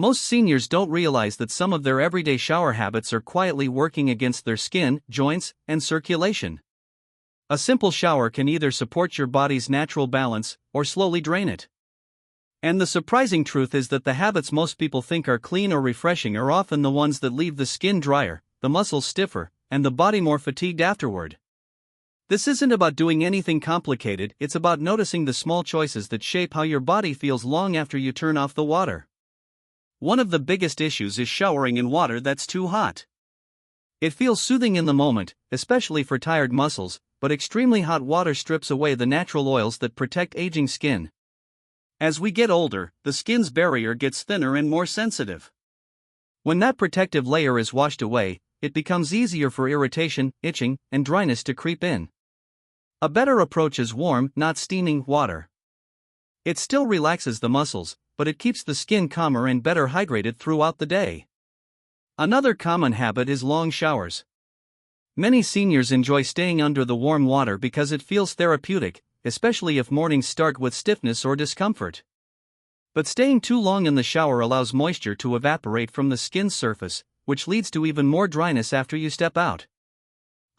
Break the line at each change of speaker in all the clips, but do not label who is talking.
Most seniors don't realize that some of their everyday shower habits are quietly working against their skin, joints, and circulation. A simple shower can either support your body's natural balance or slowly drain it. And the surprising truth is that the habits most people think are clean or refreshing are often the ones that leave the skin drier, the muscles stiffer, and the body more fatigued afterward. This isn't about doing anything complicated, it's about noticing the small choices that shape how your body feels long after you turn off the water. One of the biggest issues is showering in water that's too hot. It feels soothing in the moment, especially for tired muscles, but extremely hot water strips away the natural oils that protect aging skin. As we get older, the skin's barrier gets thinner and more sensitive. When that protective layer is washed away, it becomes easier for irritation, itching, and dryness to creep in. A better approach is warm, not steaming, water. It still relaxes the muscles, but it keeps the skin calmer and better hydrated throughout the day. Another common habit is long showers. Many seniors enjoy staying under the warm water because it feels therapeutic, especially if mornings start with stiffness or discomfort. But staying too long in the shower allows moisture to evaporate from the skin's surface, which leads to even more dryness after you step out.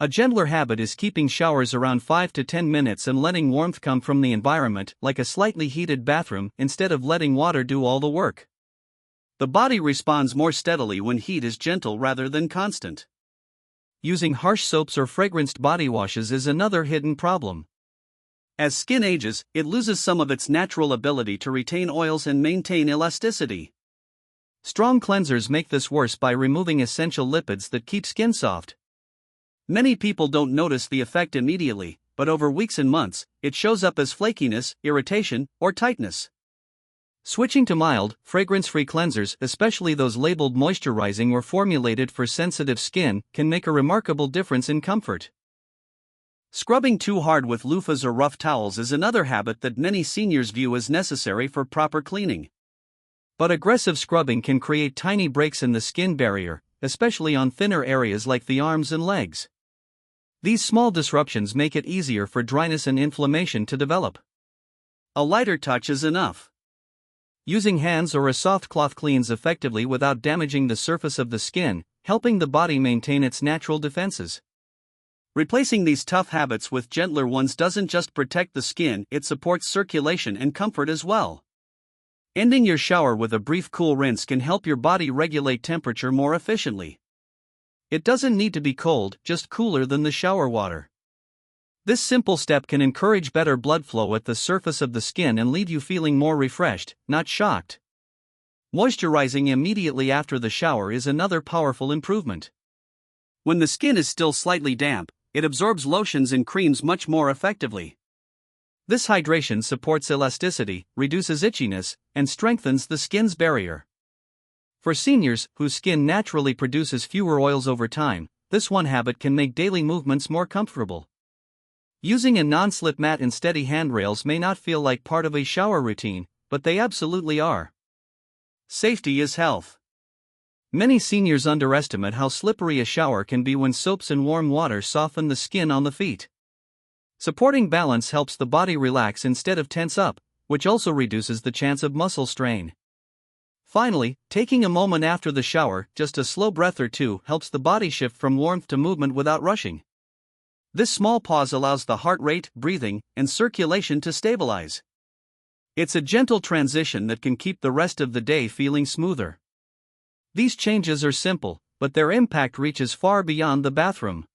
A gentler habit is keeping showers around 5 to 10 minutes and letting warmth come from the environment, like a slightly heated bathroom, instead of letting water do all the work. The body responds more steadily when heat is gentle rather than constant. Using harsh soaps or fragranced body washes is another hidden problem. As skin ages, it loses some of its natural ability to retain oils and maintain elasticity. Strong cleansers make this worse by removing essential lipids that keep skin soft. Many people don't notice the effect immediately, but over weeks and months, it shows up as flakiness, irritation, or tightness. Switching to mild, fragrance-free cleansers, especially those labeled moisturizing or formulated for sensitive skin, can make a remarkable difference in comfort. Scrubbing too hard with loofahs or rough towels is another habit that many seniors view as necessary for proper cleaning. But aggressive scrubbing can create tiny breaks in the skin barrier, especially on thinner areas like the arms and legs. These small disruptions make it easier for dryness and inflammation to develop. A lighter touch is enough. Using hands or a soft cloth cleans effectively without damaging the surface of the skin, helping the body maintain its natural defenses. Replacing these tough habits with gentler ones doesn't just protect the skin, it supports circulation and comfort as well. Ending your shower with a brief cool rinse can help your body regulate temperature more efficiently. It doesn't need to be cold, just cooler than the shower water. This simple step can encourage better blood flow at the surface of the skin and leave you feeling more refreshed, not shocked. Moisturizing immediately after the shower is another powerful improvement. When the skin is still slightly damp, it absorbs lotions and creams much more effectively. This hydration supports elasticity, reduces itchiness, and strengthens the skin's barrier. For seniors, whose skin naturally produces fewer oils over time, this one habit can make daily movements more comfortable. Using a non-slip mat and steady handrails may not feel like part of a shower routine, but they absolutely are. Safety is health. Many seniors underestimate how slippery a shower can be when soaps and warm water soften the skin on the feet. Supporting balance helps the body relax instead of tense up, which also reduces the chance of muscle strain. Finally, taking a moment after the shower, just a slow breath or two, helps the body shift from warmth to movement without rushing. This small pause allows the heart rate, breathing, and circulation to stabilize. It's a gentle transition that can keep the rest of the day feeling smoother. These changes are simple, but their impact reaches far beyond the bathroom.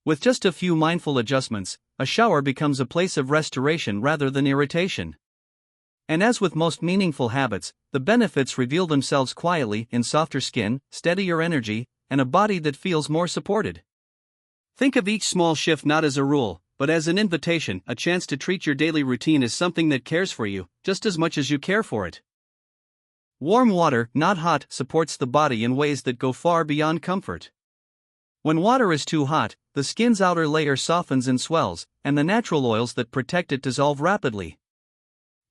With just a few mindful adjustments, a shower becomes a place of restoration rather than irritation. And as with most meaningful habits, the benefits reveal themselves quietly in softer skin, steadier energy, and a body that feels more supported. Think of each small shift not as a rule, but as an invitation, a chance to treat your daily routine as something that cares for you, just as much as you care for it. Warm water, not hot, supports the body in ways that go far beyond comfort. When water is too hot, the skin's outer layer softens and swells, and the natural oils that protect it dissolve rapidly.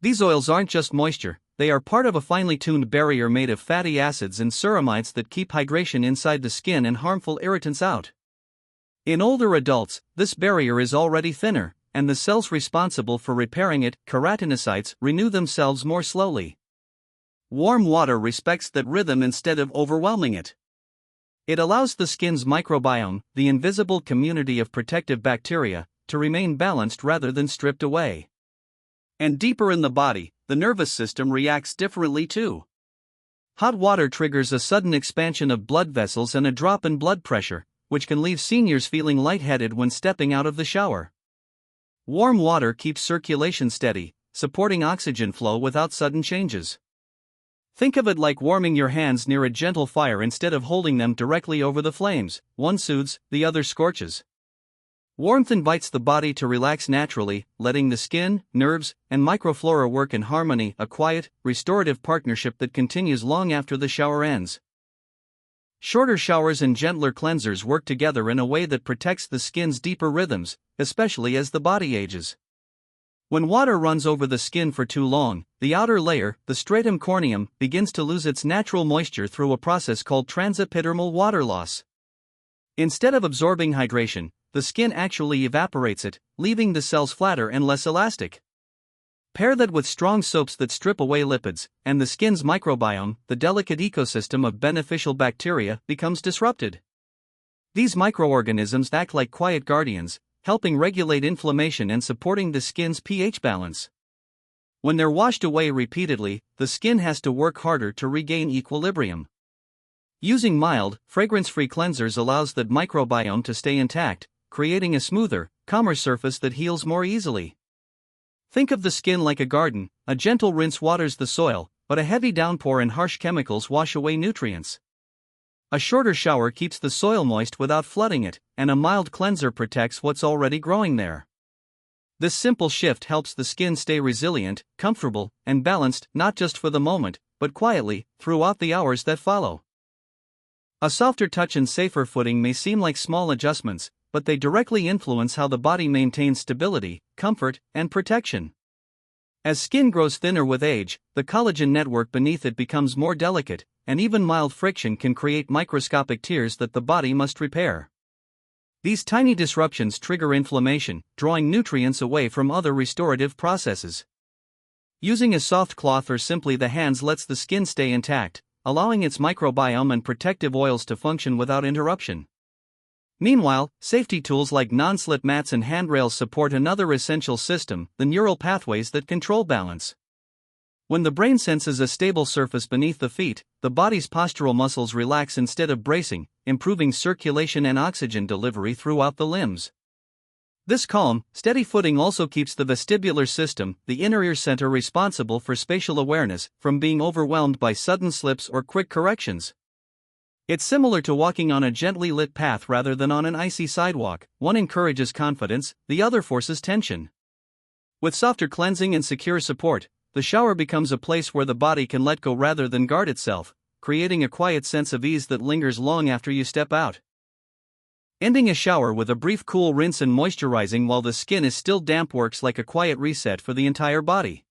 These oils aren't just moisture, they are part of a finely tuned barrier made of fatty acids and ceramides that keep hydration inside the skin and harmful irritants out. In older adults, this barrier is already thinner, and the cells responsible for repairing it, keratinocytes, renew themselves more slowly. Warm water respects that rhythm instead of overwhelming it. It allows the skin's microbiome, the invisible community of protective bacteria, to remain balanced rather than stripped away. And deeper in the body, the nervous system reacts differently too. Hot water triggers a sudden expansion of blood vessels and a drop in blood pressure, which can leave seniors feeling lightheaded when stepping out of the shower. Warm water keeps circulation steady, supporting oxygen flow without sudden changes. Think of it like warming your hands near a gentle fire instead of holding them directly over the flames. One soothes, the other scorches. Warmth invites the body to relax naturally, letting the skin, nerves, and microflora work in harmony, a quiet, restorative partnership that continues long after the shower ends. Shorter showers and gentler cleansers work together in a way that protects the skin's deeper rhythms, especially as the body ages. When water runs over the skin for too long, the outer layer, the stratum corneum, begins to lose its natural moisture through a process called transepidermal water loss. Instead of absorbing hydration, the skin actually evaporates it, leaving the cells flatter and less elastic. Pair that with strong soaps that strip away lipids, and the skin's microbiome, the delicate ecosystem of beneficial bacteria, becomes disrupted. These microorganisms act like quiet guardians, helping regulate inflammation and supporting the skin's pH balance. When they're washed away repeatedly, the skin has to work harder to regain equilibrium. Using mild, fragrance-free cleansers allows that microbiome to stay intact, creating a smoother, calmer surface that heals more easily. Think of the skin like a garden. A gentle rinse waters the soil, but a heavy downpour and harsh chemicals wash away nutrients. A shorter shower keeps the soil moist without flooding it, and a mild cleanser protects what's already growing there. This simple shift helps the skin stay resilient, comfortable, and balanced, not just for the moment, but quietly, throughout the hours that follow. A softer touch and safer footing may seem like small adjustments, but they directly influence how the body maintains stability, comfort, and protection. As skin grows thinner with age, the collagen network beneath it becomes more delicate, and even mild friction can create microscopic tears that the body must repair. These tiny disruptions trigger inflammation, drawing nutrients away from other restorative processes. Using a soft cloth or simply the hands lets the skin stay intact, allowing its microbiome and protective oils to function without interruption. Meanwhile, safety tools like non-slip mats and handrails support another essential system, the neural pathways that control balance. When the brain senses a stable surface beneath the feet, the body's postural muscles relax instead of bracing, improving circulation and oxygen delivery throughout the limbs. This calm, steady footing also keeps the vestibular system, the inner ear center responsible for spatial awareness, from being overwhelmed by sudden slips or quick corrections. It's similar to walking on a gently lit path rather than on an icy sidewalk. One encourages confidence, the other forces tension. With softer cleansing and secure support, the shower becomes a place where the body can let go rather than guard itself, creating a quiet sense of ease that lingers long after you step out. Ending a shower with a brief cool rinse and moisturizing while the skin is still damp works like a quiet reset for the entire body.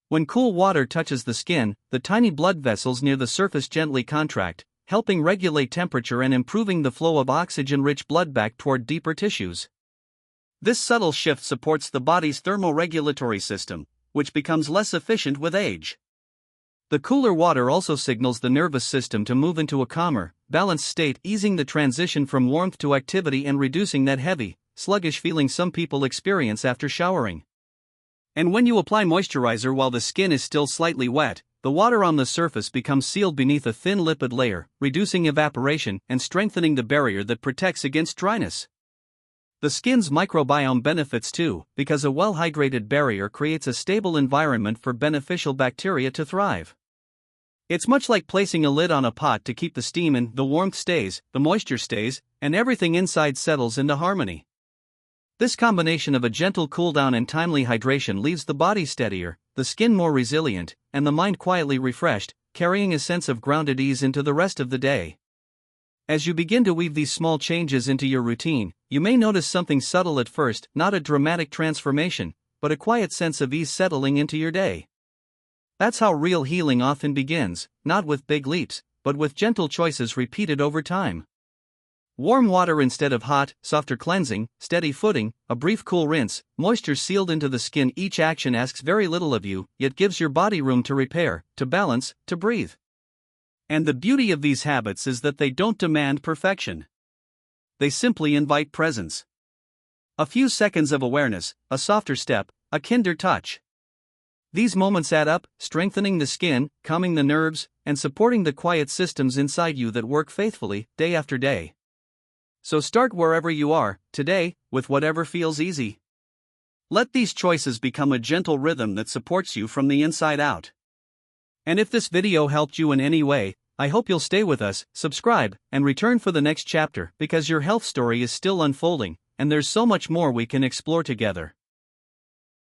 When cool water touches the skin, the tiny blood vessels near the surface gently contract, helping regulate temperature and improving the flow of oxygen-rich blood back toward deeper tissues. This subtle shift supports the body's thermoregulatory system, which becomes less efficient with age. The cooler water also signals the nervous system to move into a calmer, balanced state, easing the transition from warmth to activity and reducing that heavy, sluggish feeling some people experience after showering. And when you apply moisturizer while the skin is still slightly wet, the water on the surface becomes sealed beneath a thin lipid layer, reducing evaporation and strengthening the barrier that protects against dryness. The skin's microbiome benefits too, because a well-hydrated barrier creates a stable environment for beneficial bacteria to thrive. It's much like placing a lid on a pot to keep the steam in, the warmth stays, the moisture stays, and everything inside settles into harmony. This combination of a gentle cool-down and timely hydration leaves the body steadier, the skin more resilient, and the mind quietly refreshed, carrying a sense of grounded ease into the rest of the day. As you begin to weave these small changes into your routine, you may notice something subtle at first, not a dramatic transformation, but a quiet sense of ease settling into your day. That's how real healing often begins, not with big leaps, but with gentle choices repeated over time. Warm water instead of hot, softer cleansing, steady footing, a brief cool rinse, moisture sealed into the skin. Each action asks very little of you, yet gives your body room to repair, to balance, to breathe. And the beauty of these habits is that they don't demand perfection. They simply invite presence. A few seconds of awareness, a softer step, a kinder touch. These moments add up, strengthening the skin, calming the nerves, and supporting the quiet systems inside you that work faithfully, day after day. So start wherever you are, today, with whatever feels easy. Let these choices become a gentle rhythm that supports you from the inside out. And if this video helped you in any way, I hope you'll stay with us, subscribe, and return for the next chapter, because your health story is still unfolding, and there's so much more we can explore together.